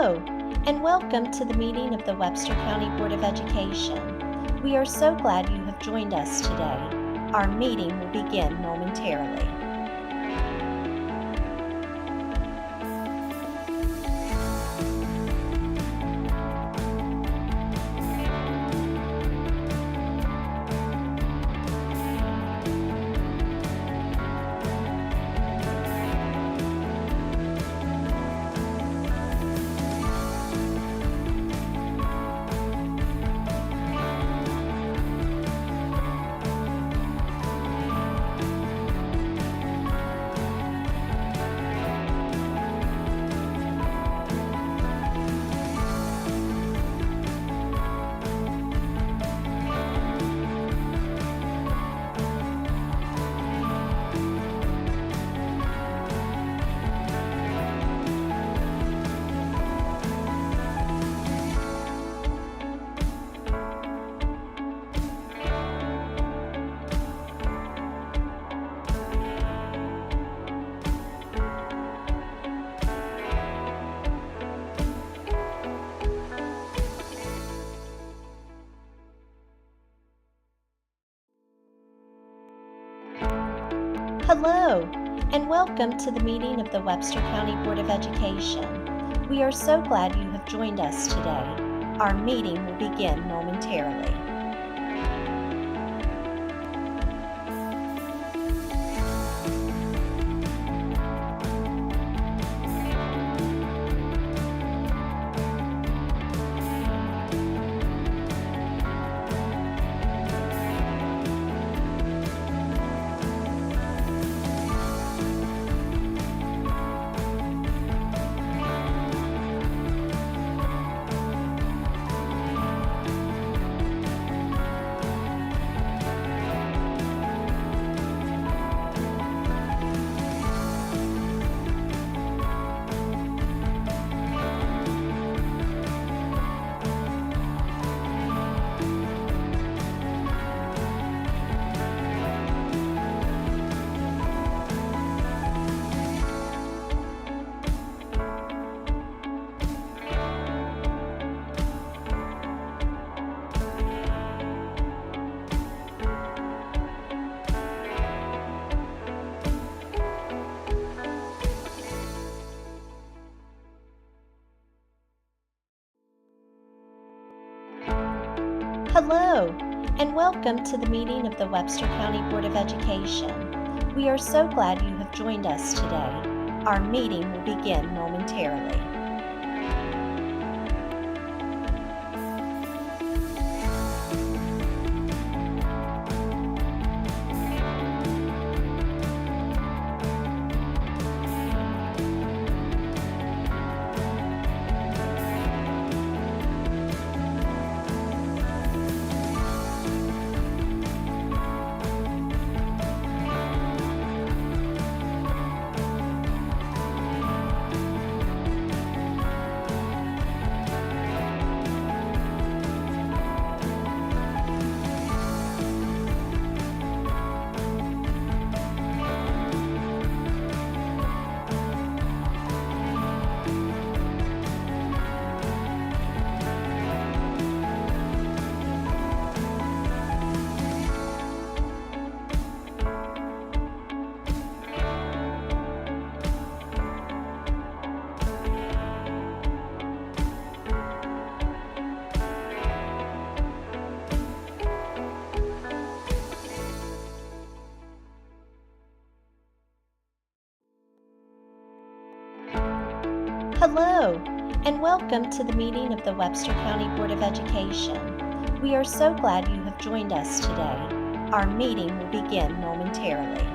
Hello, and welcome to the meeting of the Webster County Board of Education. We are so glad you have joined us today. Our meeting will begin momentarily. Hello, and welcome to the meeting of the Webster County Board of Education. We are so glad you have joined us today. Our meeting will begin momentarily. Hello, and welcome to the meeting of the Webster County Board of Education. We are so glad you have joined us today. Our meeting will begin momentarily. Hello, and welcome to the meeting of the Webster County Board of Education. We are so glad you have joined us today. Our meeting will begin momentarily.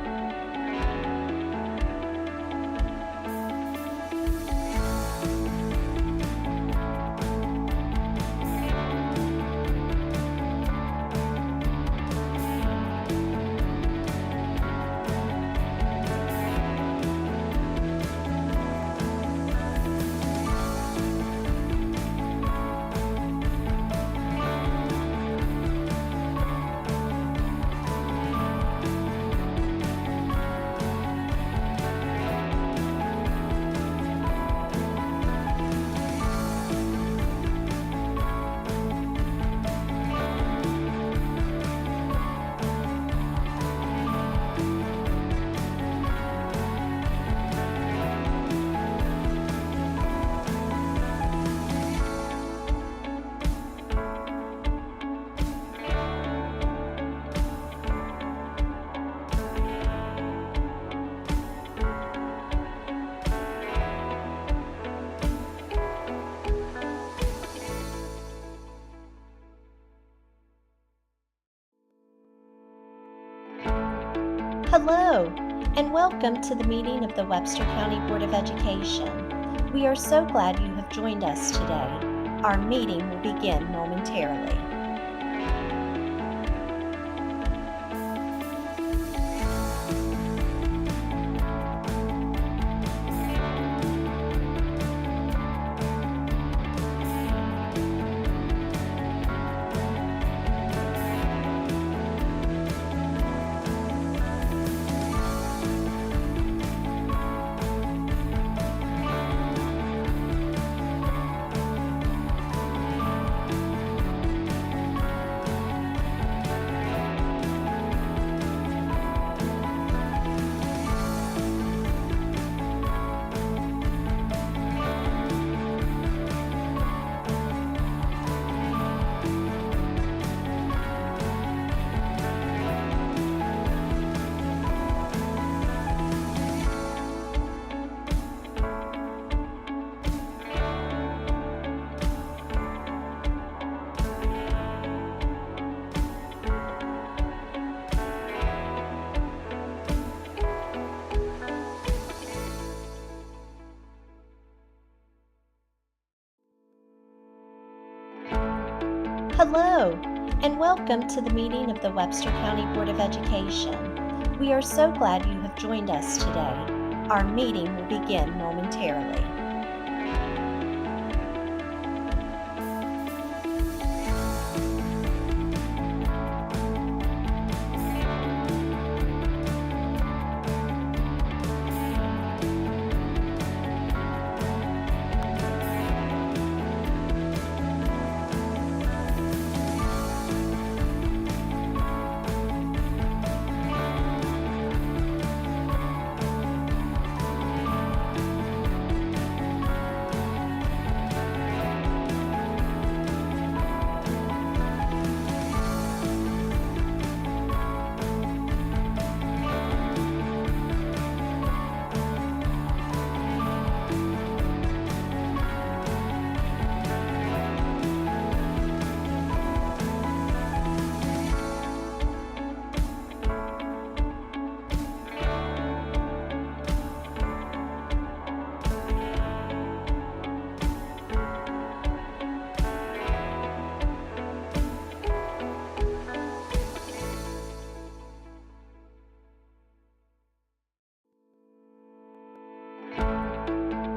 Hello, and welcome to the meeting of the Webster County Board of Education. We are so glad you have joined us today. Our meeting will begin momentarily. Hello, and welcome to the meeting of the Webster County Board of Education. We are so glad you have joined us today. Our meeting will begin momentarily.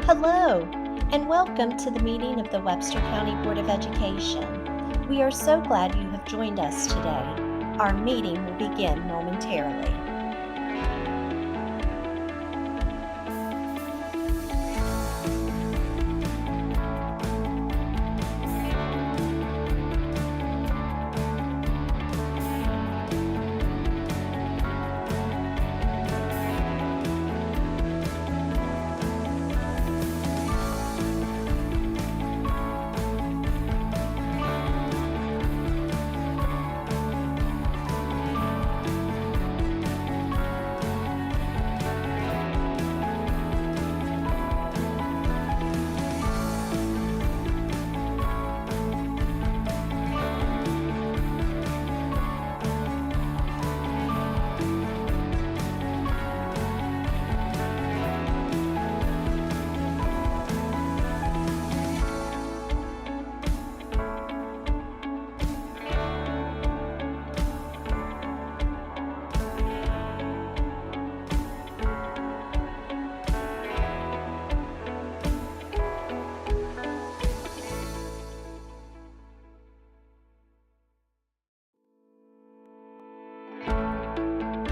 Hello, and welcome to the meeting of the Webster County Board of Education. We are so glad you have joined us today. Our meeting will begin momentarily.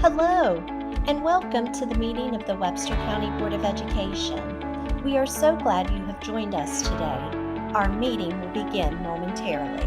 Hello, and welcome to the meeting of the Webster County Board of Education. We are so glad you have joined us today. Our meeting will begin momentarily.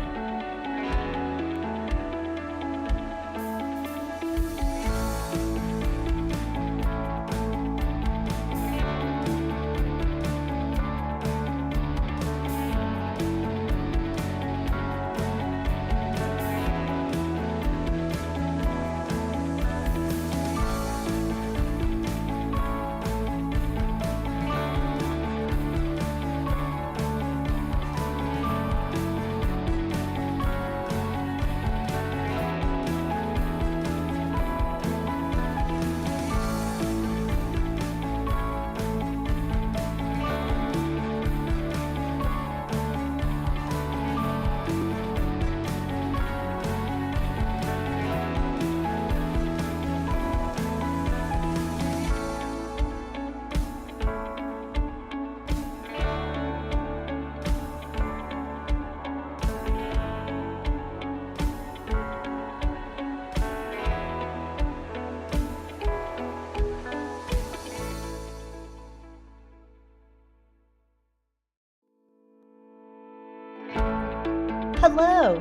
Hello,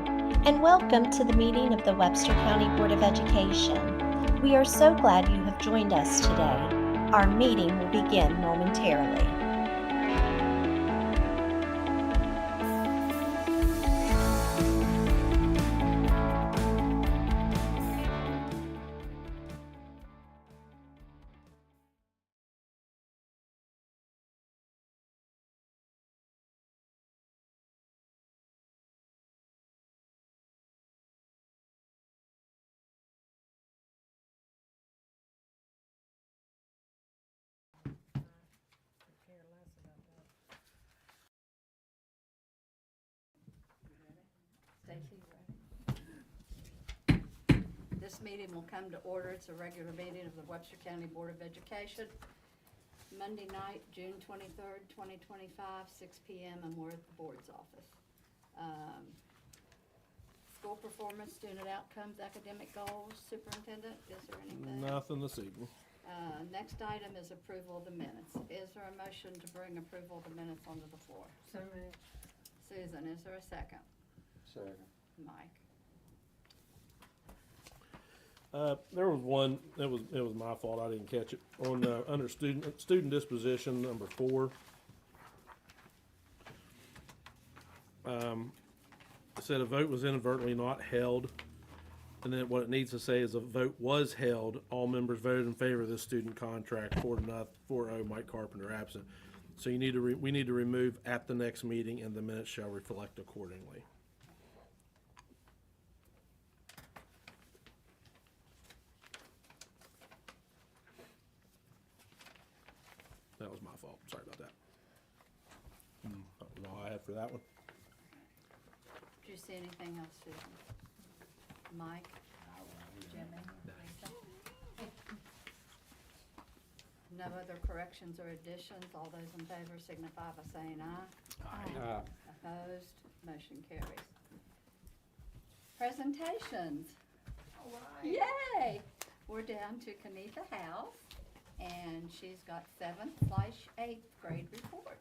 and welcome to the meeting of the Webster County Board of Education. We are so glad you have joined us today. Our meeting will begin momentarily. Stacy, this meeting will come to order. It's a regular meeting of the Webster County Board of Education. Monday night, June 23rd, 2025, 6 p.m. and we're at the board's office. School performance, student outcomes, academic goals. Superintendent, is there anything? Nothing this evening. Next item is approval of the minutes. Is there a motion to bring approval of the minutes onto the floor? So moved. Susan, is there a second? Second. Mike? There was one, it was my fault, I didn't catch it. On, under student disposition, number 4. It said a vote was inadvertently not held. And then what it needs to say is a vote was held. All members voted in favor of this student contract, 4-0, Mike Carpenter absent. So you need to we need to remove at the next meeting, and the minutes shall reflect accordingly. That was my fault. Sorry about that. That was all I had for that one. Did you see anything else, Susan? Mike? Jimmy? Lisa? No other corrections or additions. All those in favor signify by saying aye. Opposed? Motion carries. Presentations. All right. Yay! We're down to Kenitha House, and she's got 7th/8th grade report.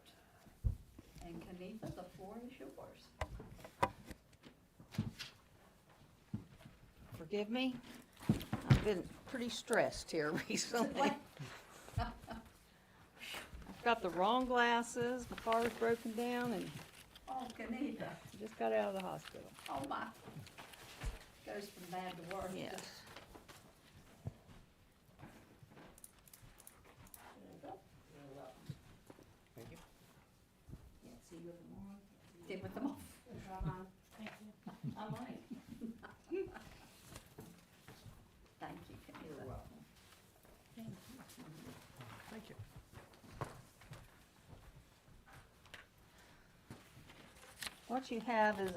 And Kenitha, the floor is yours. Forgive me, I've been pretty stressed here recently. I've got the wrong glasses, my car's broken down, and Oh, Kenitha. just got out of the hospital. Oh, my. Goes from bad to worse. Yes. Thank you. See you tomorrow. Get with them all. I might. Thank you, Kenitha. You're welcome. Thank you. What you have is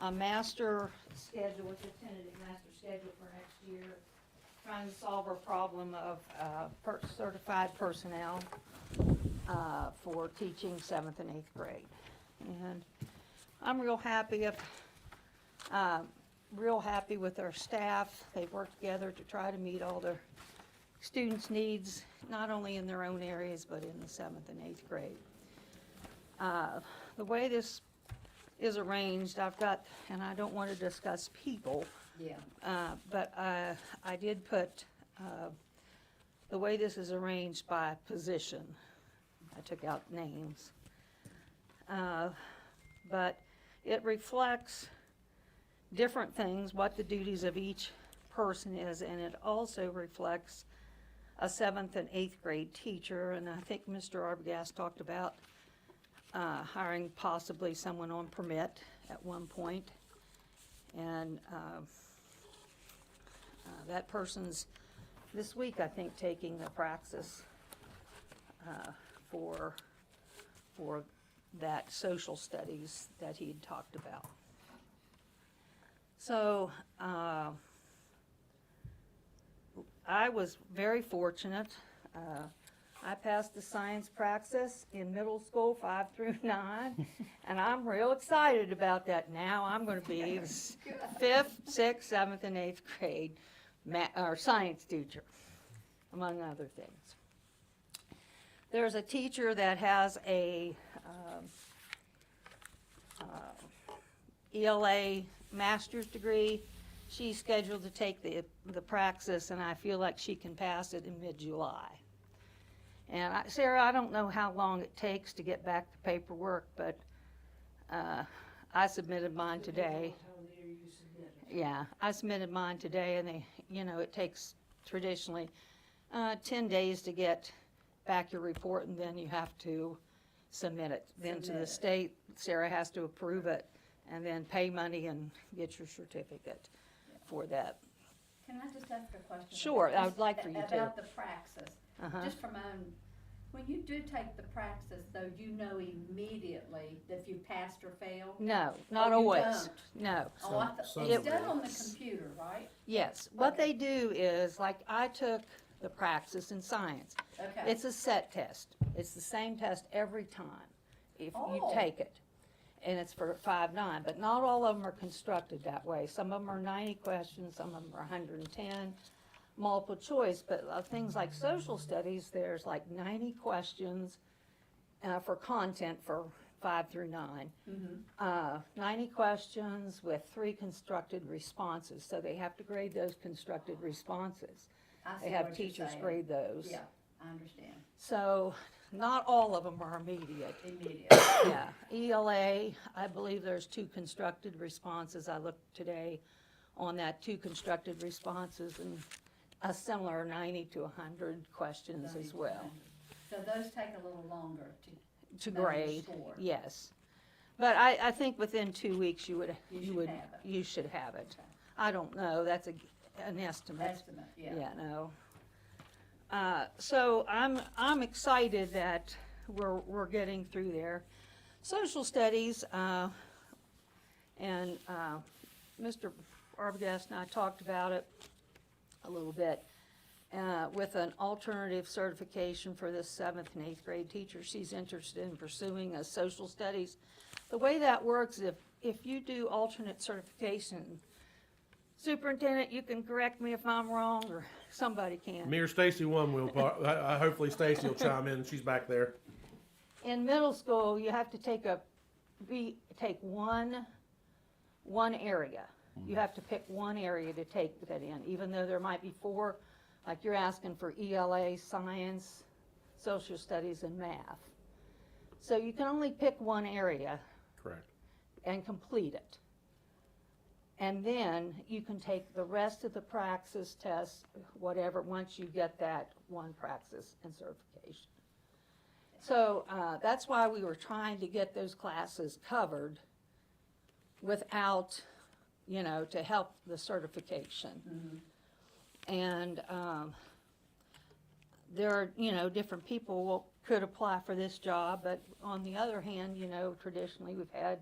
a master schedule, it's a tentative master schedule for next year, trying to solve our problem of certified personnel for teaching 7th and 8th grade. And I'm real happy with our staff. They've worked together to try to meet all their students' needs, not only in their own areas, but in the 7th and 8th grade. The way this is arranged, I've got, and I don't want to discuss people, Yeah. but I did put the way this is arranged by position. I took out names. But it reflects different things, what the duties of each person is, and it also reflects a 7th and 8th grade teacher, and I think Mr. Arbogast talked about hiring possibly someone on permit at one point. And that person's this week, I think, taking the praxis for that social studies that he'd talked about. So I was very fortunate. I passed the science praxis in middle school 5 through 9, and I'm real excited about that now. I'm going to be 5th, 6th, 7th, and 8th grade science teacher, among other things. There's a teacher that has a ELA master's degree. She's scheduled to take the praxis, and I feel like she can pass it in mid-July. And Sarah, I don't know how long it takes to get back the paperwork, but I submitted mine today. Yeah, I submitted mine today, and it takes traditionally 10 days to get back your report, and then you have to submit it. Then to the state, Sarah has to approve it, and then pay money and get your certificate for that. Can I just ask a question? Sure, I would like for you to. About the praxis, Uh-huh. just from my own, when you do take the praxis, though, you know immediately if you passed or failed? No, not Oh, you always. don't? No. Oh, I Some it's done on the Yes. computer, right? Yes, what Okay. they do is, like, I took the praxis in science. Okay. It's a set test. It's the same test every time if you Oh. take it. And it's for 5-9, but not all of them are constructed that way. Some of them are 90 questions, some of them are 110, multiple choice. But things like social studies, there's like 90 questions for content for 5 through 9. 90 questions with 3 constructed responses, so they have to grade those constructed responses. I see They have what you're teachers saying. grade those. Yeah, I understand. So not all of them are immediate. Immediate. Yeah, ELA, I believe there's 2 constructed responses. I looked today on that, 2 constructed responses, and a similar 90 to 100 questions as well. So those take a little longer To know your grade, score. yes. But I think within 2 weeks you should have it. you should have it. Okay. I don't know, that's an estimate. Estimate, yeah. Yeah, no. So I'm excited that we're getting through there. Social studies, and Mr. Arbogast and I talked about it a little bit, with an alternative certification for this 7th and 8th grade teacher. She's interested in pursuing a social studies. The way that works, if you do alternate certification, Superintendent, you can correct me if I'm wrong, or somebody can. Me or Stacy one will, hopefully Stacy will chime in, she's back there. In middle school, you have to take one area. You have to pick one area to take that in, even though there might be 4, like you're asking for ELA, science, social studies, and math. So you can only pick one area Correct. and complete it. And then you can take the rest of the praxis tests, whatever, once you get that one praxis and certification. So that's why we were trying to get those classes covered without, to help the certification. And there are, different people could apply for this job, but on the other hand, traditionally we've had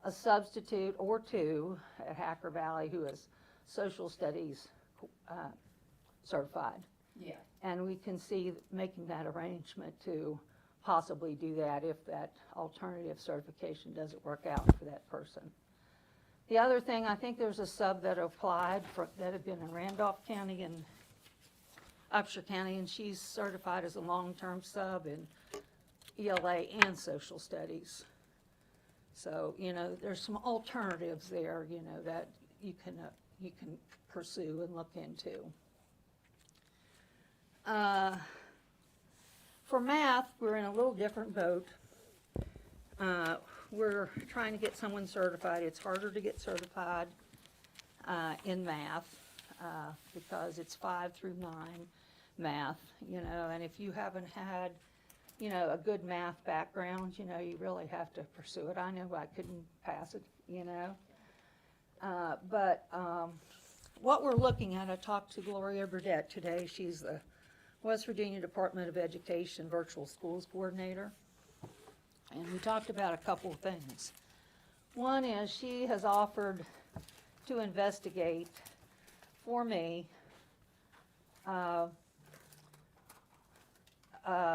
a substitute or 2 at Hacker Valley who is social studies certified. Yeah. And we can see making that arrangement to possibly do that if that alternative certification doesn't work out for that person. The other thing, I think there's a sub that applied that had been in Randolph County and Upshur County, and she's certified as a long-term sub in ELA and social studies. So, there's some alternatives there, that you can pursue and look into. For math, we're in a little different boat. We're trying to get someone certified. It's harder to get certified in math because it's 5 through 9 math, and if you haven't had a good math background, you really have to pursue it. I know I couldn't pass it, but what we're looking at, I talked to Gloria Burdette today. She's the West Virginia Department of Education Virtual Schools Coordinator, and we talked about a couple of things. One is she has offered to investigate for me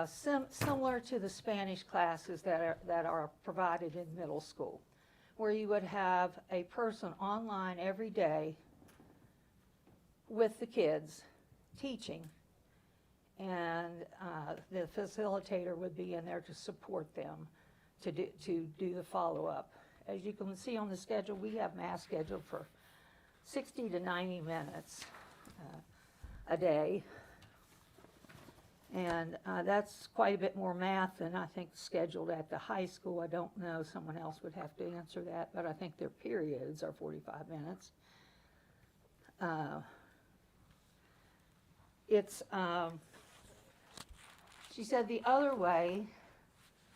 similar to the Spanish classes that are provided in middle school, where you would have a person online every day with the kids teaching, and the facilitator would be in there to support them to do the follow-up as you can see on the schedule, we have math scheduled for 60 to 90 minutes a day. And that's quite a bit more math than I think scheduled at the high school. I don't know, someone else would have to answer that, but I think their periods are 45 minutes. She said the other way,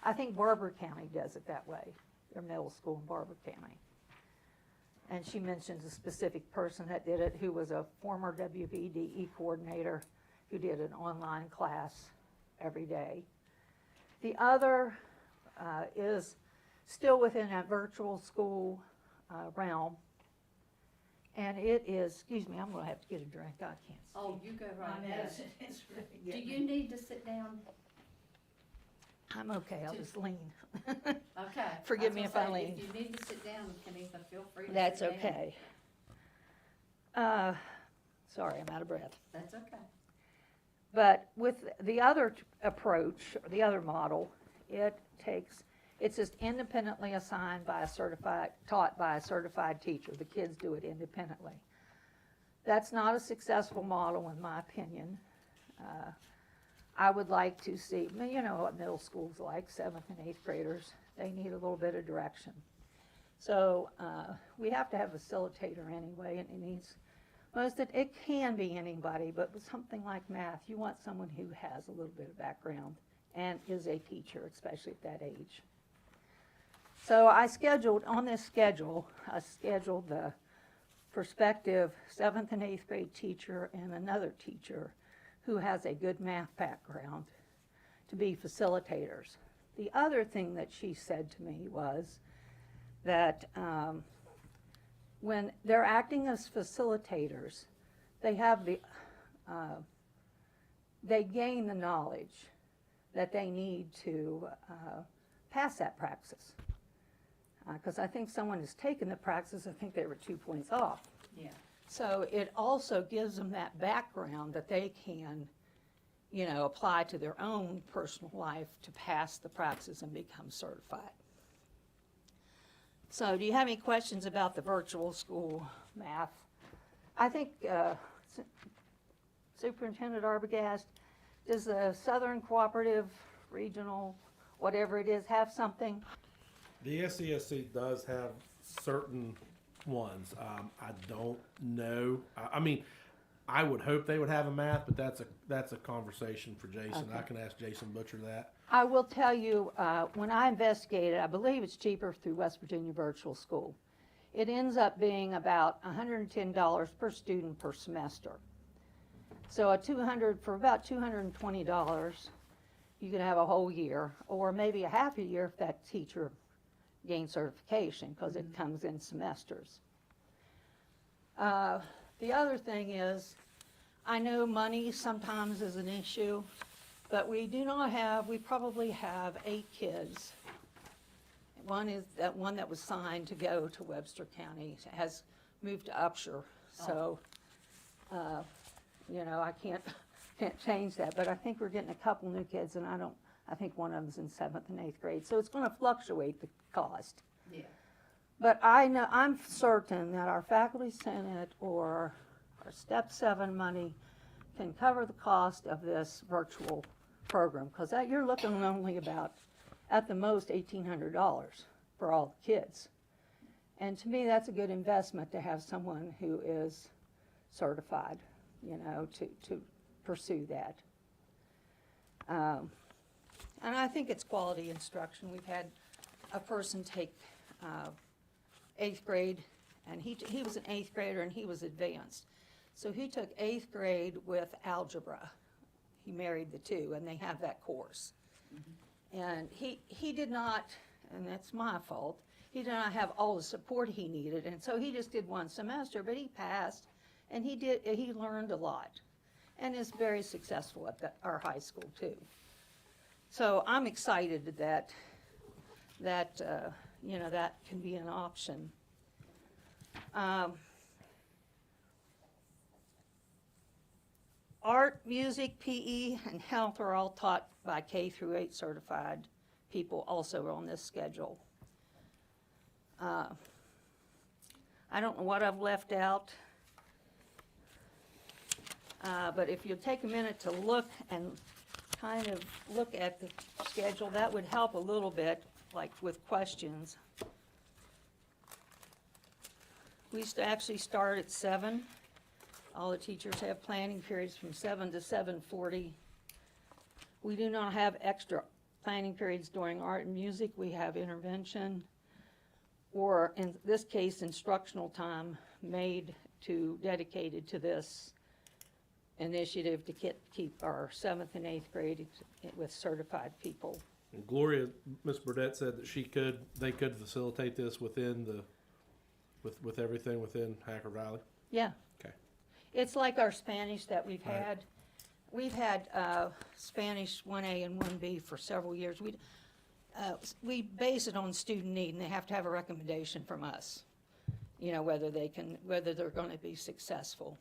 I think Barber County does it that way, their middle school in Barber County. And she mentions a specific person that did it who was a former WVDE coordinator who did an online class every day. The other is still within that virtual school realm. And it is, excuse me, I'm gonna have to get a drink, I can't see. Oh, you go right My ahead. medicine is really Do getting you me. need to sit down? I'm okay, I'll just lean. Okay. Forgive me if I lean. If you need to sit down, Kenitha, feel free to sit down. That's okay. Sorry, I'm out of breath. That's okay. But with the other approach, or the other model, it's just independently assigned by taught by a certified teacher. The kids do it independently. That's not a successful model in my opinion. I would like to see, you know what middle school's like, 7th and 8th graders, they need a little bit of direction. So we have to have a facilitator anyway, and it can be anybody, but with something like math, you want someone who has a little bit of background and is a teacher, especially at that age. So on this schedule, I scheduled the prospective 7th and 8th grade teacher and another teacher who has a good math background to be facilitators. The other thing that she said to me was that when they're acting as facilitators, they gain the knowledge that they need to pass that praxis. Because I think someone has taken the praxis, I think they were 2 points off. Yeah. So it also gives them that background that they can, apply to their own personal life to pass the praxis and become certified. So do you have any questions about the virtual school math? I think Superintendent Arbogast, does the Southern Cooperative Regional, whatever it is, have something? The SCSC does have certain ones. I don't know. I mean, I would hope they would have a math, but that's a conversation for Jason. Okay. I can ask Jason Butcher that. I will tell you, when I investigated, I believe it's cheaper through West Virginia Virtual School. It ends up being about $110 per student per semester. So for about $220, you could have a whole year, or maybe a half a year if that teacher gains certification, because it comes in semesters. The other thing is, I know money sometimes is an issue, but we probably have 8 kids. One is that one that was signed to go to Webster County has moved to Upshur. So, I can't change that, but I think we're getting a couple new kids, and I think one of them's in 7th and 8th grade. So it's gonna fluctuate the cost. Yeah. But I'm certain that our faculty senate or our step 7 money can cover the cost of this virtual program, because you're looking only about, at the most, $1,800 for all the kids. And to me, that's a good investment to have someone who is certified, to pursue that. And I think it's quality instruction. We've had a person take 8th grade, and he was an 8th grader and he was advanced. So he took 8th grade with algebra. He married the 2, and they have that course. Mm-hmm. And he did not, and that's my fault, he did not have all the support he needed, and so he just did 1 semester, but he passed, and he learned a lot, and is very successful at our high school too. So I'm excited that that can be an option. Art, music, PE, and health are all taught by K through 8 certified people also on this schedule. I don't know what I've left out. But if you'll take a minute to look and kind of look at the schedule, that would help a little bit, like with questions. We used to actually start at 7. All the teachers have planning periods from 7 to 7:40. We do not have extra planning periods during art and music. We have intervention, or in this case, instructional time dedicated to this initiative to keep our 7th and 8th grade with certified people. And Gloria, Ms. Burdette said that they could facilitate this within with everything within Hacker Valley. Yeah. Okay. It's like our Spanish that we've Right. had. We've had Spanish 1A and 1B for several years. We base it on student need, and they have to have a recommendation from us, whether they're going to be successful.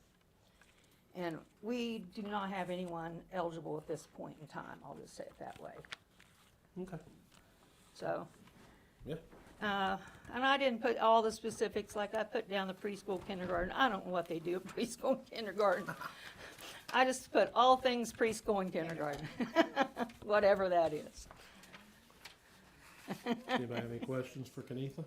And we do not have anyone eligible at this point in time, I'll just say it that way. Okay. So, Yeah. and I didn't put all the specifics, like I put down the preschool, kindergarten. I don't know what they do at preschool and kindergarten. I just put all things preschool and kindergarten, whatever that is. Anybody have any questions for Kenitha?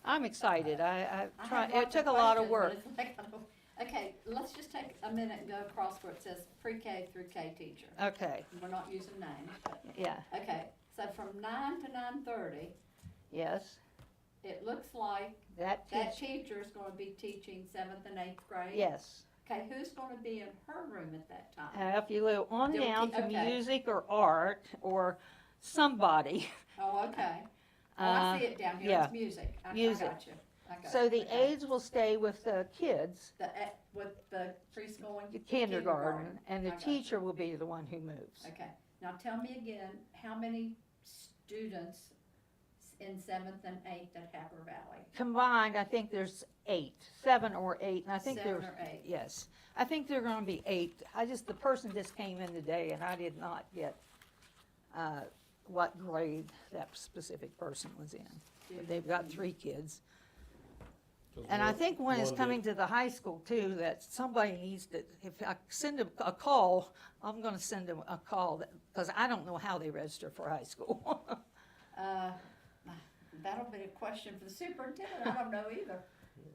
I'm excited. have It lots took a lot of questions, work. but it's like, okay, let's just take a minute and go across where it says pre-K through K teacher. Okay, We're not using names, but, yeah, okay, so from 9 to 9:30, yes, it looks like that that teacher, teacher's gonna be teaching 7th and 8th grade? yes. Okay, who's gonna be in her room at that time? If you go on They'll down to okay. music or art or somebody, Oh, okay. Oh, I see it down here, yeah, it's music. I music. got you. I got so you. the Okay. aides will stay with the kids, With the preschool the and kindergarten, and the I got you. teacher will be the one who moves. Okay, now tell me again, how many students in 7th and 8th at Hacker Valley? Combined, I think there's 8, 7 or 8, and I think 7 there's, or 8? yes. I think there are gonna be 8. The person just came in today, and I did not get, what grade that specific person was in. But they've got 3 kids. 'Cause And I think one is of the- coming to the high school too, that somebody needs to, if I send them a call, I'm gonna send them a call, because I don't know how they register for high school. That'll be a question for the superintendent, I don't know either.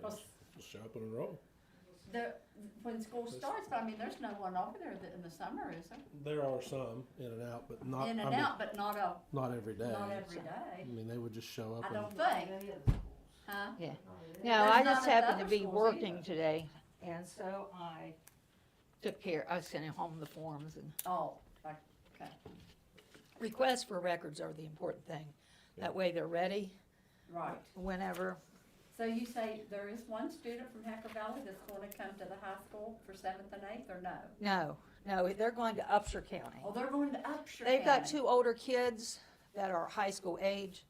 'Cause Just show up and enroll. when school starts, but I mean, there's no one over there in the summer, is there? There are some in and out, but not. In I and mean, out, but Not every day. not every I day, mean, they would just show up. I and- don't think. Huh? Yeah. No, There's I not just at happened to other be schools working either. today, and so I I sent home the forms, and Oh, okay, requests for records are the important thing. That way they're ready right. whenever. So you say there is one student from Hacker Valley that's gonna come to the high school for 7th and 8th, or no? No, they're going to Upshur County. Oh, they're going to Upshur They've got County. 2 older kids that are high school age,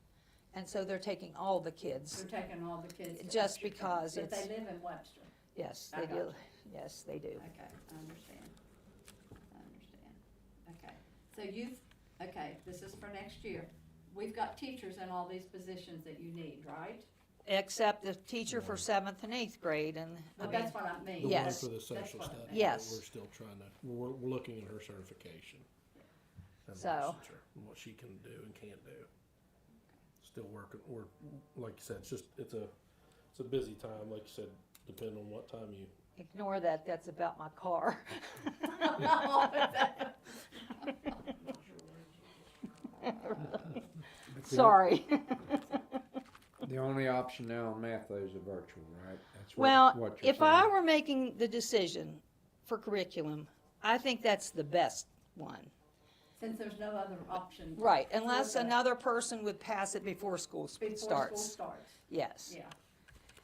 and so they're taking all the kids. They're taking all the kids to Just Upshur County, because but it's- they live in Webster. Yes, I they got do. you. Yes, they do. Okay, I understand. Okay, so this is for next year. We've got teachers in all these positions that you need, right? Except the teacher for 7th and 8th grade, and, Well, that's what I mean. The Yes. one for the That's social what I studies. mean. Yes. We're still trying to, we're looking at her certification. And So- licensure, and what she can do and can't do. Still working, like you said, it's a busy time, like you said, depending on what time you. ignore that, that's about my car. Sorry. The only option now on math though is a virtual, right? That's Well, what you're if I saying. were making the decision for curriculum, I think that's the best one. Since there's no other option. Right, unless for the- another person would pass it before school Before school starts. starts, Yes. yeah.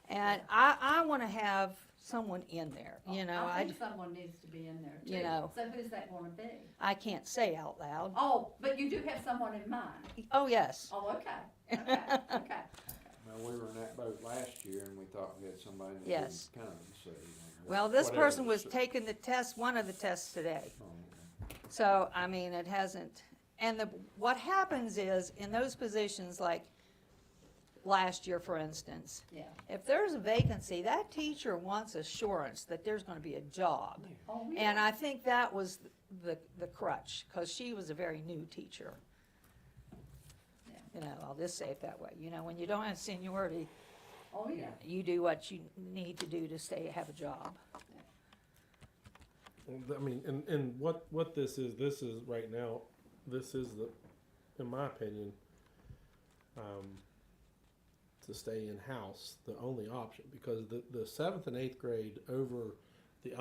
And I want to have someone in there, you know, I think someone needs to be in there too. You know. So who's that gonna be? I can't say out loud. Oh, but you do have someone in mind. Oh, yes. Oh, okay, okay. Well, we were in that boat last year and we thought we had somebody that Yes. didn't come, so. Well, this Whatever person was the- taking the test, one of the tests today. Oh, okay. So, I mean, it hasn't, and what happens is, in those positions, like last year, for instance. Yeah. If there's a vacancy, that teacher wants assurance that there's gonna be a job. Oh, And yeah. I think that was the crutch, because she was a very new teacher. Yeah. You know, I'll just say it that way. You know, when you don't have seniority, Oh, yeah. you do what you need to do to have a job. I mean, and what this is right now, this is in my opinion, to stay in-house, the only option, because the 7th and 8th grade over the the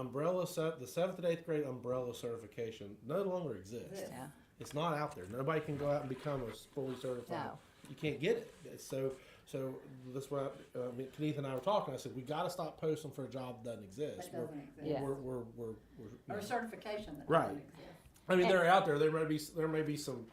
7th and 8th grade umbrella certification no longer exists. Yeah. Yeah. It's not out there. Nobody can go out and become a fully certified. No. You can't get it. So that's why Keith and I were talking. I said we got to stop posting for a job that doesn't exist. That doesn't exist. Yeah. We're Or certification that Right. doesn't exist. I mean, they're out there. There may be some.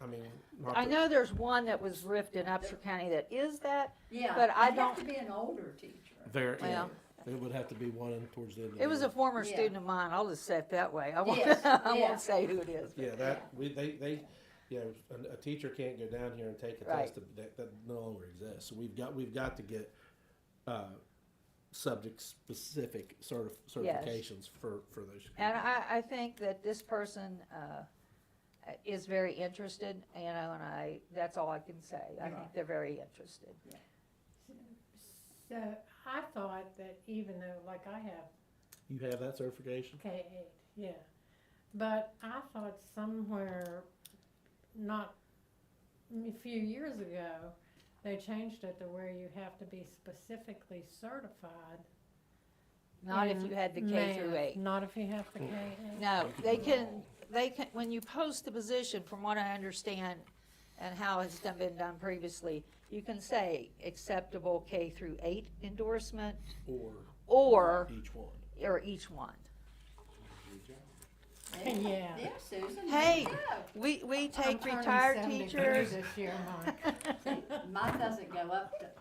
I mean, not I that- know there's one that was ripped in Upshur County that is that. Yeah, But I it'd have don't- to be an older teacher. There, yeah, Well- it would have to be one towards the end. Of It was the a former Yeah. student of mine. I'll just say it that way. I won't, Yes, I yeah. won't say who it is. yeah. That they you know, a teacher can't go down here and take a Right. test that no longer exists. So we've got to get subject specific certifications for those. And I think that this person is very interested, you know, and that's all I can say. I think they're very interested. So I thought that even though, like I have You have that certification? K-8, yeah, but I thought somewhere, not, a few years ago, they changed it to where you have to be specifically certified. Not if in you had the K through math, 8. Not if you have the K-8. No, they can, when you post the position, from what I understand, and how it's been done previously, you can say acceptable K through 8 endorsement, or each one. Yeah. Yeah, Susan. Hey, there you we I'm take turning retired 73 teachers. this year, Mike. go. Mine doesn't go up to 8,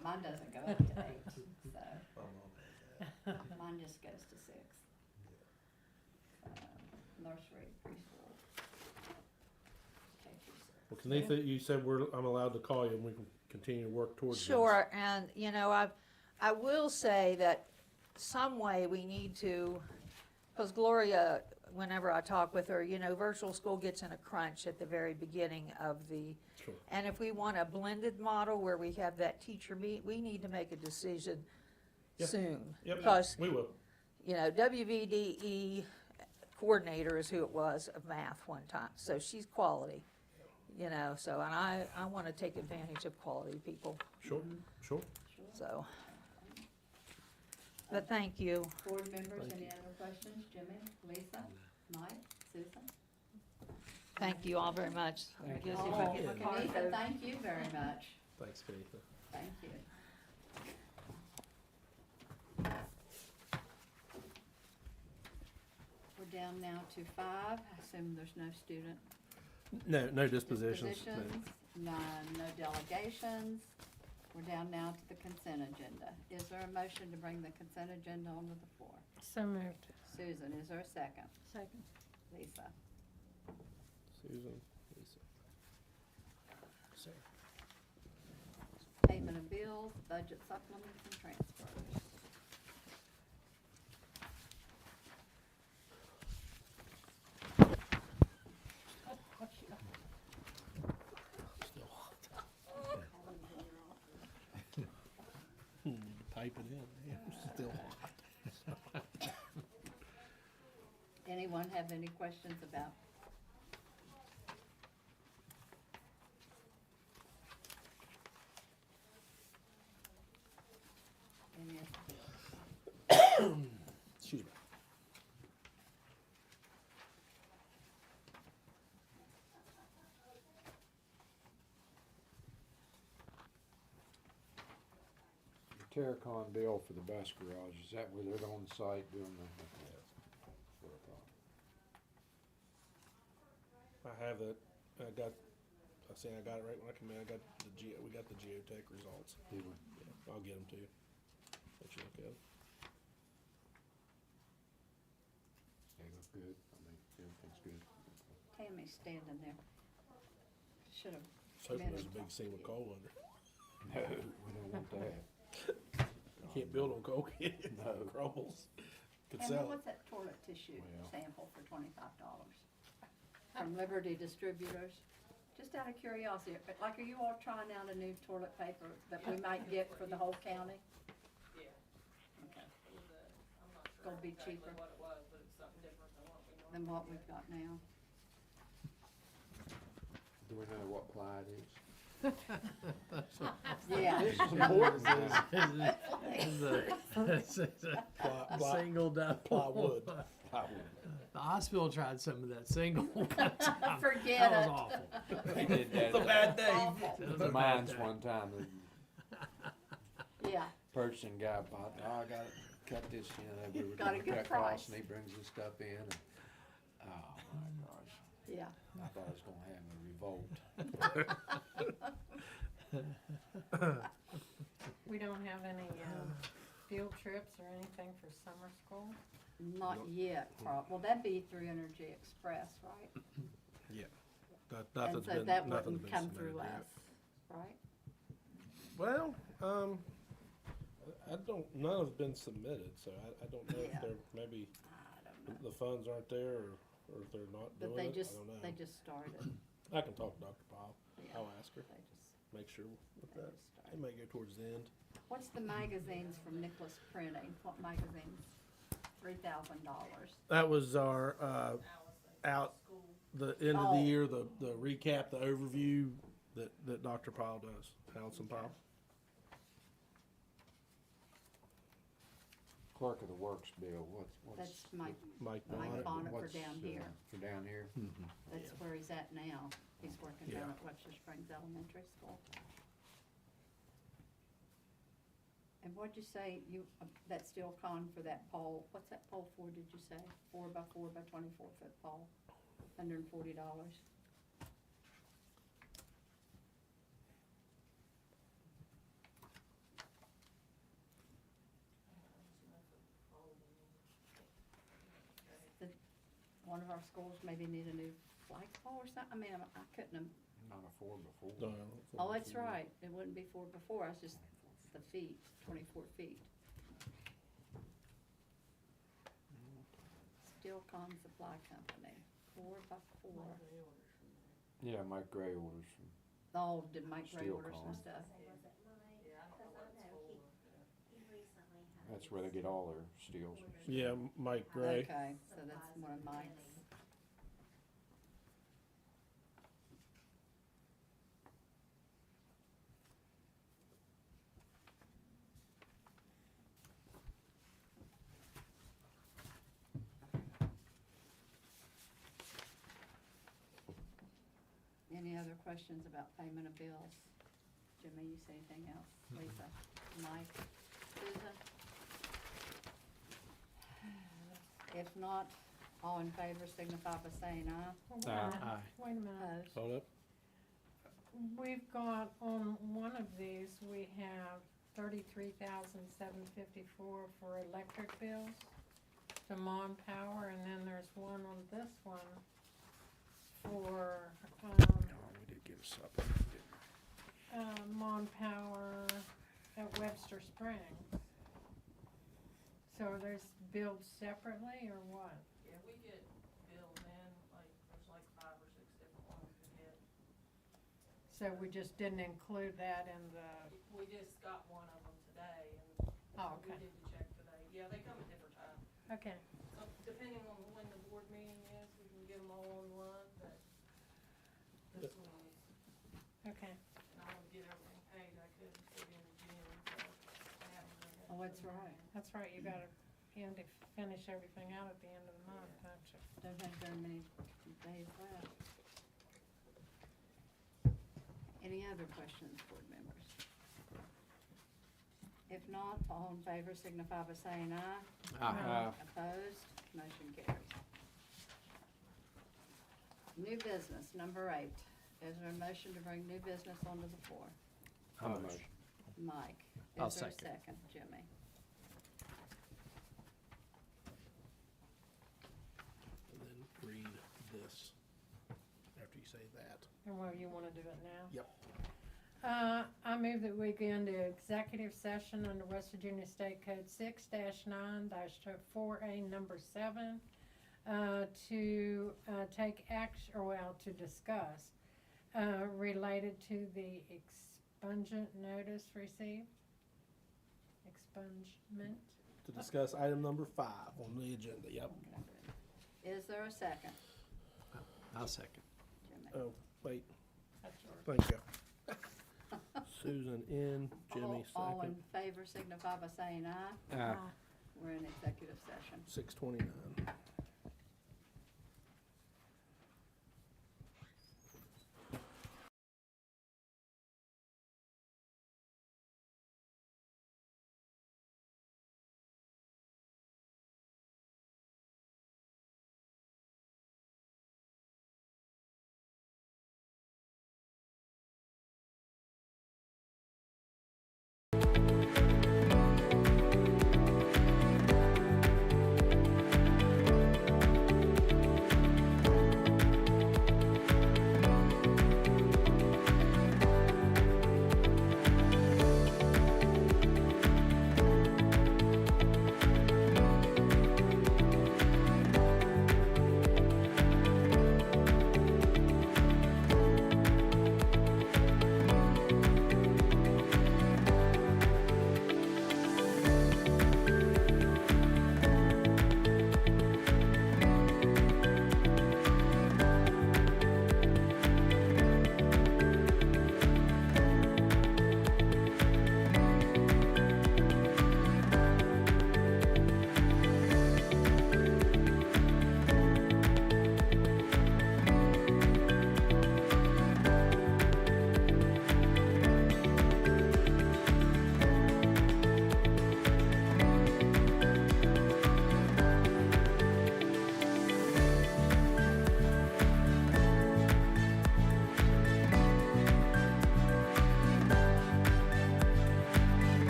so mine just goes to 6. Nursery, preschool. K through 6. Well, Kenitha, you said I'm allowed to call you, and we can continue to work towards this. Sure, and, you know, I will say that some way we need to, because Gloria, whenever I talk with her, you know, virtual school gets in a crunch at the very beginning of Sure. and if we want a blended model where we have that teacher meet, we need to make a decision Yeah. soon. Yep, Because, we will. you know, WVDE coordinator is who it was of math one time, so she's quality. You know, so, and I want to take advantage of quality people, Sure, sure. so. But thank you. Board members, Thank any you. other questions? Jimmy, Lisa, Mike, Susan? Thank you all very much. Let me just see if I Oh, get my card Kenitha, there. thank you very much. Thanks, Kenitha. Thank you. We're down now to 5. I assume there's no student No dispositions. no. dispositions, none, no delegations. We're down now to the consent agenda. Is there a motion to bring the consent agenda onto the floor? So moved. Susan, is there a second? Second. Lisa? Susan, Lisa. Sarah. Payment of bills, budget supplements, and transfers. Still hot. Pipe it in. Yeah, still hot. Anyone have any questions about? Any of Excuse me. Terracon bill for the bus garage, is that where they're on site doing the? That's what I thought. I have it. I got it right when I come in. We got the geotech results. Did we? Yeah, I'll get them to you. Let you look at 'em. They look good, I mean, everything's good. Tammy's standing there. Should've. Just hoping there's a big seam of coal under. No, we don't want that. You can't build on coke, No. crumbles. Could And sell then it. what's that toilet tissue Well. sample for $25? From Liberty Distributors? Just out of curiosity, like, are you all trying out a new toilet paper that we might get for the whole county? Yeah, Okay, it was I'm not sure Gonna be exactly cheaper. what it was, but it's something different than what we than normally what we've got now. Do we know what ply it is? Yeah. This is important. Ply- Single double. plywood. Plywood. The hospital tried some of that single one time. Forget That it. was awful. They did that. It's a bad day. Awful. That was a bad Mine's day. one time, the Yeah, purchasing guy bought, oh, I gotta cut this, we were Got a doing good cut costs, price. and he brings this stuff in, and, oh my gosh, yeah. I thought I was gonna have a revolt. We don't have any, field trips or anything for summer school? Not yet, well, that'd be through Energy Express, right? Yeah. And Nothing's so been, that nothing's wouldn't been come submitted through yet. us, right? Well, I don't, none have been submitted, so I don't know if Yeah. they're, maybe I don't know. the funds aren't there, or if they're not But doing they it, just, I don't know. they just started, I can talk to Dr. Powell, yeah. I'll ask her, They just, make sure with they that. just It started. may go towards the end. What's the magazines from Nicholas Printing? What magazines? $3,000. That was our, Allison, out, school. the end of the Oh. year, the recap, the overview that Dr. Powell does, Allison Powell. Clerk of the Works bill, what's? That's Mike Mike Bonnet Bonnet. for what's, down here. For down here? That's where he's at now. He's working down Yeah. at Webster Springs Elementary School. And what'd you say, that steel con for that pole, what's that pole for, did you say? 4x4 by 24-foot pole, $140. One of our schools maybe need a new flagpole or something, I mean, I couldn't have, Not a 4x4. No, oh, that's right, it wouldn't be 4x4, it's just the feet, 24 feet. Steelcon Supply Company, 4x4. Yeah, Mike Gray orders from, Oh, did Mike Gray order some Steelcon. stuff? Yeah, I don't know what it's for. that's where they get all their steels. Yeah, Mike Gray. Okay, so that's one of Mike's. Any other questions about payment of bills? Jimmy, you see anything else? Lisa, Mike, Susan? If not, all in favor signify by saying aye. Well, Aye. Wait a minute. Opposed? Hold up. We've got, on one of these, we have $33,754 for electric bills to Mon Power, and then there's one on this one for, Oh, we did get a supplement, didn't Mon Power at Webster Springs. So are those billed separately, or what? Yeah, we get billed in, like, there's like 5 or 6 different ones we get. So we just didn't include that in the, We just got one of them today, and oh, we okay, did the check today. Yeah, they come at different times. okay. So depending on when the board meeting is, we can get them all on one, but this one was, Okay, and I want to get everything paid, I couldn't for the end of June, so I haven't done that. Oh, that's right. that's right, you gotta end to finish everything out at the end of the month, don't you? Don't have very many days left. Any other questions, board members? If not, all in favor signify by saying aye. Aye. Opposed, motion carries. New business, number 8. Is there a motion to bring new business onto the floor? I'll motion. Mike. I'll Is there a second. second? Jimmy. And then read this after you say that. And well, you wanna do it now? Yep. I move that we go into executive session under West Virginia State Code 6-9-4A number 7, to take action, or well, to discuss, related to the expungent notice received. Expungement. To discuss item number 5 on the agenda, yep. Is there a second? I'll second. Jimmy? Oh, wait, That's yours. thank you. Susan in, Jimmy All in second, favor signify by saying aye. We're in executive session. 6:29.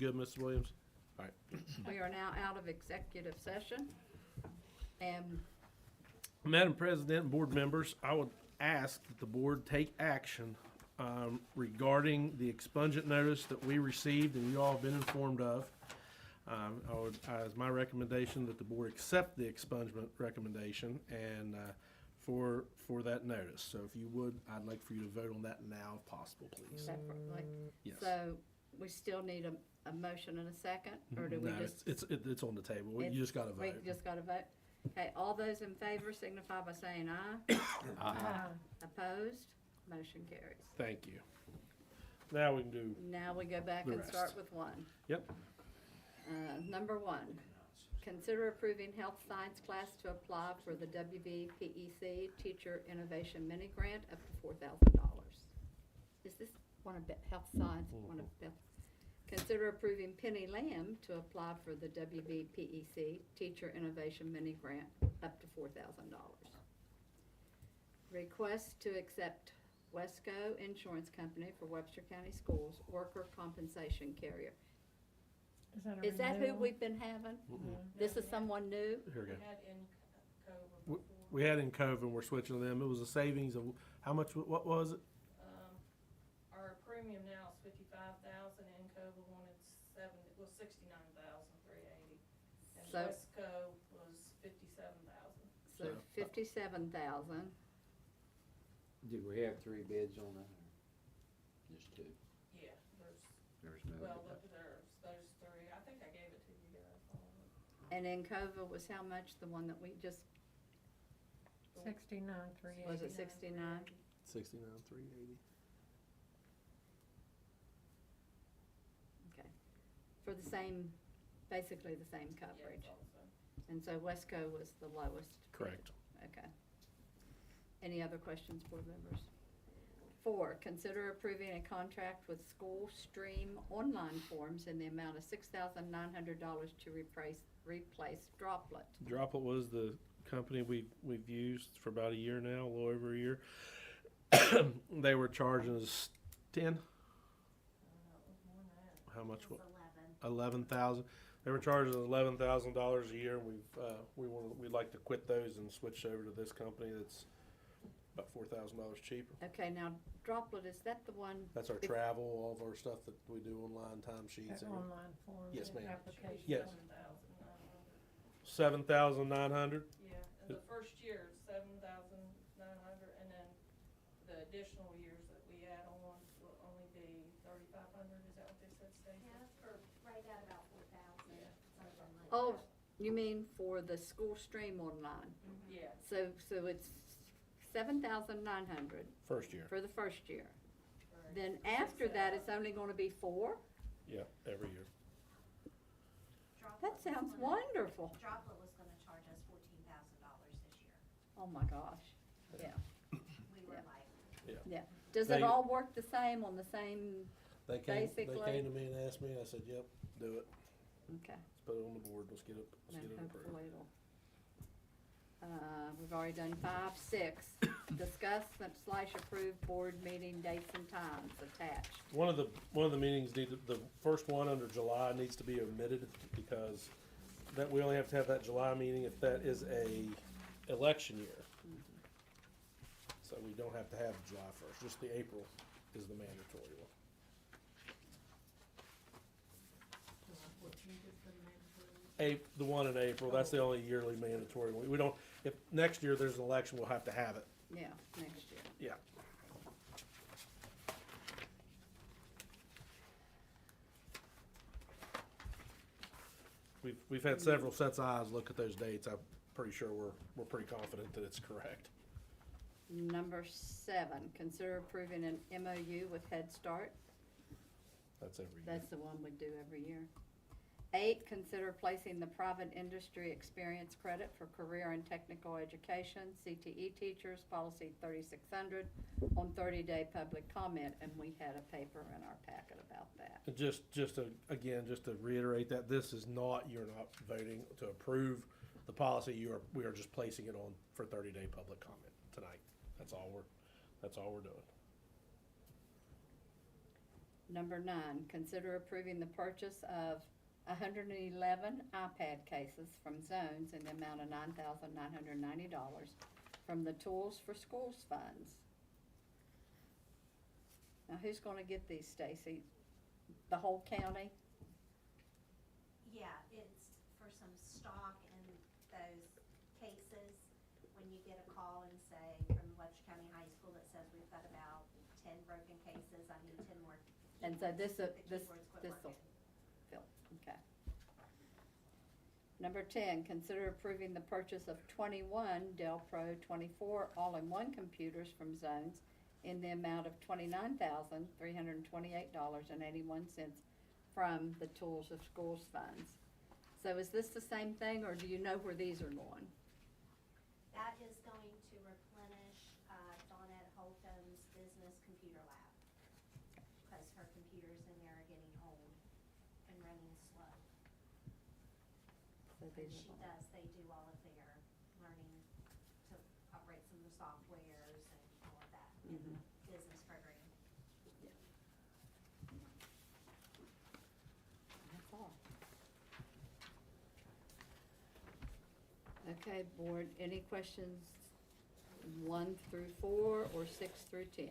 good, Mrs. Williams? All right. We are now out of executive session. And Madam President and board members, I would ask that the board take action regarding the expungent notice that we received and you all have been informed of. As my recommendation that the board accept the expungement recommendation and for that notice. So if you would, I'd like for you to vote on that now if possible, please. separately. Yes. So we still need a motion and a second, or do we No, just? it's on the table. You It's- just gotta We vote. just gotta vote. Okay, all those in favor signify by saying aye. Opposed? Motion carries. Thank you. Now we can do, Now we go back The and rest. start with one. yep, Number one, consider approving health science class to apply for the WVPEC Teacher Innovation Mini Grant up to $4,000. Is this one of health science, one of Beth? Consider approving Penny Lamb to apply for the WVPEC Teacher Innovation Mini Grant up to $4,000. Request to accept Wesco Insurance Company for Webster County Schools Worker Compensation Carrier. Is that who we've been having? This is someone new? here we go. We had in Cobra W- before. We had in Cove and we're switching to them. It was a savings of, how much, what was it? Our premium now is 55,000, in Cobra wanted was 69,380. And So- Wesco was 57,000. So So- 57,000. Did we have 3 bids on that, or just 2? Yeah, There's no. well, there's those three. I think I gave it to you guys all. And Encova was how much, the one that we just, 69,380. was it 69? 69,380. Okay. For the same, basically the same Yeah, coverage. it's also. And so Wesco was the lowest. bid. Correct. Okay. Any other questions, board members? 4, consider approving a contract with School Stream Online Forms in the amount of $6,900 to replace Droplet. Droplet was the company we've used for about a year now, a little over a year. They were charging us 10, It was more than that. how much? 11,000. They were charging us $11,000 a year. We'd like to quit those and switch over to this company that's about $4,000 cheaper. Okay, now Droplet, is that the one? That's our If- travel, all of our stuff that we do online, time sheets. Online form. Yes, ma'am. Application. Yes. 7,900. 7,900. Yeah, and the first year is 7,900, and then the additional years that we add on will only be 3,500. Is that what they said, Stacy? Yeah, for right at about 4,000, Yeah. something like that. Oh, you mean for the School Stream Online? Yeah. So it's 7,900 First year. for the first year. Right. Then after that, it's only gonna be 4? Yeah, every year. Droplet That was sounds gonna- wonderful. Droplet was gonna charge us $14,000 this year. Oh my gosh, yeah, We were Yeah. like, yeah. Does They- it all work the same on the same, They Basically- came to me and asked me, I said, yep, do it. okay, Let's put it on the board, let's get it then approved. hopefully it'll. We've already done 5, 6, discuss / approve board meeting dates and times attached. One of the meetings the first one under July needs to be omitted because that, we only have to have that July meeting if that is a election year. So we don't have to have July 1st, just the April is the mandatory one. The one in April, that's the only yearly mandatory one. We don't, if next year there's an election, we'll have to have it. Yeah, next year. Yeah. We've had several sets of eyes look at those dates. I'm pretty sure we're pretty confident that it's correct. Number 7, consider approving an MOU with Head Start. That's every year. That's the one we do every year. 8, consider placing the private industry experience credit for career and technical education, CTE teachers, policy 3600, on 30-day public comment, and we had a paper in our packet about that. And just to reiterate that, this is not, you're not voting to approve the policy, we are just placing it on for 30-day public comment tonight. That's all we're doing. Number 9, consider approving the purchase of 111 iPad cases from Zones in the amount of $9,990 from the Tools for Schools funds. Now, who's gonna get these, Stacy? The whole county? Yeah, it's for some stock in those cases. When you get a call and say from Webster County High School that says we've got about 10 broken cases, I need 10 more. And so keyboards, the this'll keyboards quit working. fill, okay. Number 10, consider approving the purchase of 21 Dell Pro 24 all-in-one computers from Zones in the amount of $29,328.81 from the Tools of Schools funds. So is this the same thing, or do you know where these are going? That is going to replenish Dawnette Holcomb's business computer lab. Because her computers in there are getting old and running slow. So And these she are going- does, they do all of their learning to operate some of the softwares and all of that in the business program. That's all. Okay, board, any questions 1 through 4 or 6 through 10?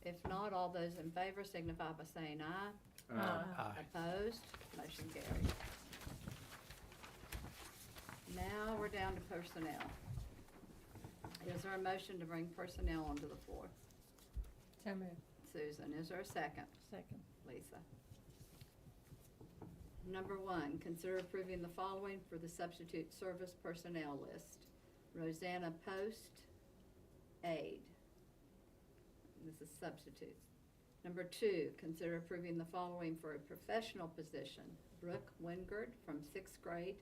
If not, all those in favor signify by saying aye. Aye. Opposed? Motion carries. Now we're down to personnel. Is there a motion to bring personnel onto the floor? So moved. Susan, is there a second? Second. Lisa. Number 1, consider approving the following for the substitute service personnel list. Rosanna Post, aide. This is substitutes. Number 2, consider approving the following for a professional position. Brooke Wingard from 6th grade,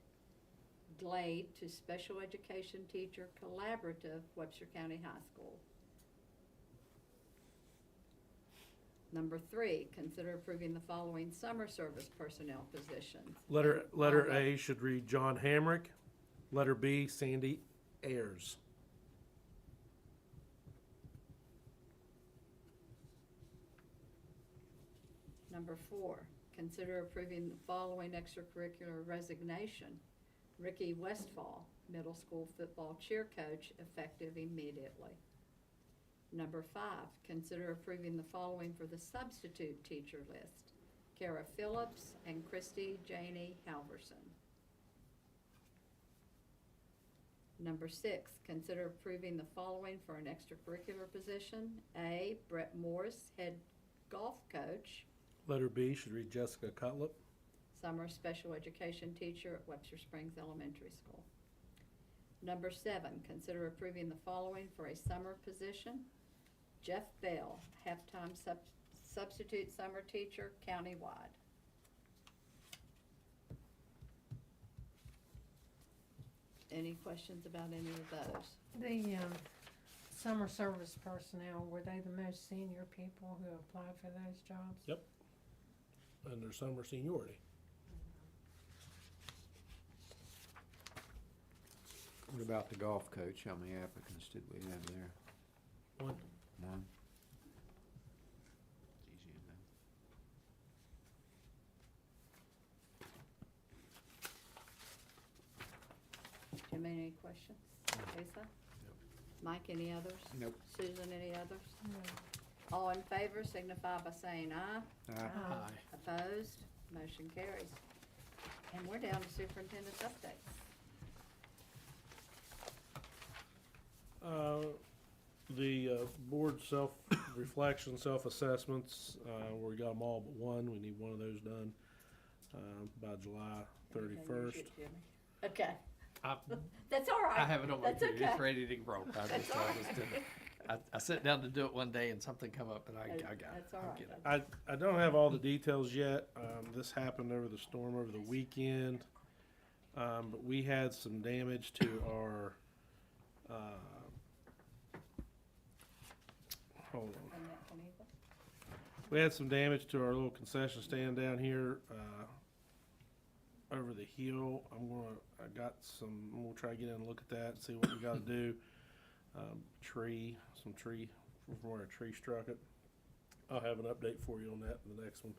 Glade to special education teacher collaborative, Webster County High School. Number 3, consider approving the following summer service personnel positions. Letter A should read John Hamrick. Letter B, Sandy Ayers. Number 4, consider approving the following extracurricular resignation. Ricky Westfall, middle school football cheer coach, effective immediately. Number 5, consider approving the following for the substitute teacher list. Kara Phillips and Christy Janey Halverson. Number 6, consider approving the following for an extracurricular position. A, Brett Morris, head golf coach, Letter B should read Jessica Cutlip. summer special education teacher at Webster Springs Elementary School. Number 7, consider approving the following for a summer position. Jeff Bell, halftime substitute summer teacher, countywide. Any questions about any of those? The summer service personnel, were they the most senior people who applied for those jobs? Yep. And their summer seniority. What about the golf coach? How many applicants did we have there? One. One. It's easy enough. Jim, any questions? Lisa? Mike, any others? Nope. Susan, any others? No. All in favor signify by saying aye. Aye. Opposed? Motion carries. And we're down to superintendent's updates. The board self-reflection, self-assessments, we got them all but one. We need one of those done by July 31st. Okay, I, that's all right. I have it on my That's computer. okay. It's ready to roll. I That's just, all I right. just didn't. I sat down to do it one day and something come up and I got it. That's all I'll right. get it. I don't have all the details yet. This happened over the storm over the weekend. But we had some damage to our, hold on. And that one either? We had some damage to our little concession stand down here, over the hill. I'm gonna try to get in and look at that and see what we gotta do. Some tree, from where a tree struck it. I'll have an update for you on that in the next one.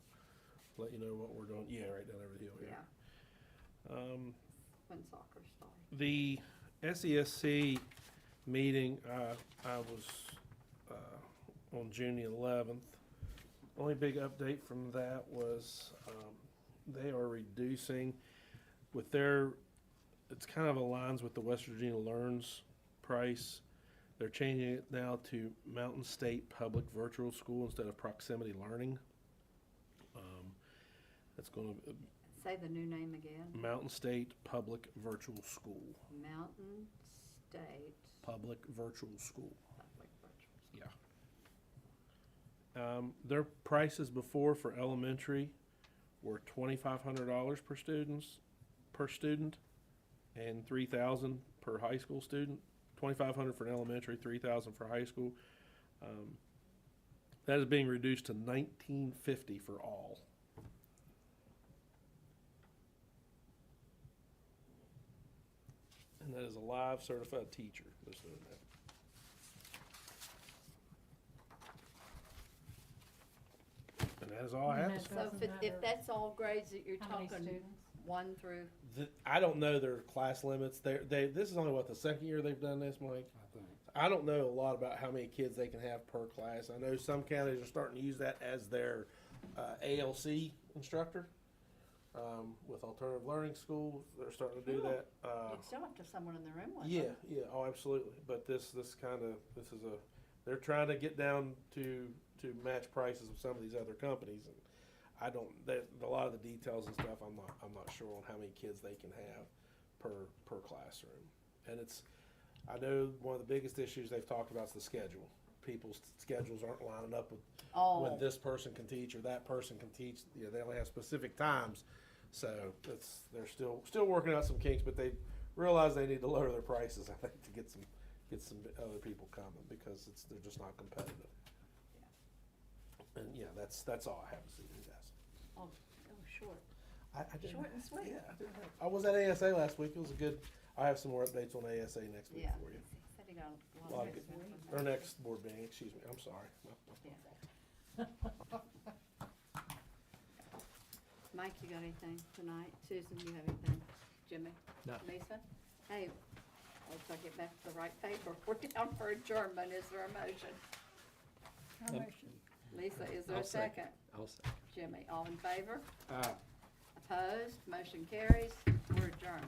Let you know what we're doing. Yeah, right down over the hill here. When soccer starts. The SESC meeting, I was on June the 11th. Only big update from that was they are reducing with their, it's kind of aligns with the West Virginia Learns price. They're changing it now to Mountain State Public Virtual School instead of Proximity Learning. That's going to Say the new name again. Mountain State Public Virtual School. Mountain State Public Virtual School. Public Virtual School. Yeah. Their prices before for elementary were $2,500 per student, and $3,000 per high school student. $2,500 for an elementary, $3,000 for high school. That is being reduced to $1,950 for all. And that is a live certified teacher that's doing that. And that is all I have to say. So Doesn't if matter that's all grades that you're how many talking, students? 1 through, I don't know their class limits. This is only the second year they've done this, Mike. I think. I don't know a lot about how many kids they can have per class. I know some counties are starting to use that as their ALC instructor. With alternative learning school, they're starting to do Cool. that. you'd still have to have someone in the room with Yeah, them. yeah, oh, absolutely. But this is they're trying to get down to match prices of some of these other companies, and I don't. A lot of the details and stuff, I'm not sure on how many kids they can have per classroom, and I know one of the biggest issues they've talked about is the schedule. People's schedules aren't lining up with when this person can teach or that person can teach. You know, they only have specific times, so they're still working out some kinks, but they realize they need to lower their prices, I think, to get some other people coming because they're just not competitive. And yeah, that's all I have to say to you guys. Oh, short. I didn't- Short and sweet. Yeah, I was at ASA last week. It was a good. I have some more updates on ASA next week Yeah. for you. Said he got a Well, lot of good. information. Or next board meeting. Excuse me. I'm sorry. Mike, you got anything tonight? Susan, you have anything? Jimmy? No. Lisa? Hey, let's get back to the right paper. We're down for adjournment. Is there a motion? Lisa, is there a I'll second. second? I'll say. Jimmy, all in favor? Ah. Opposed? Motion carries. We're adjourned.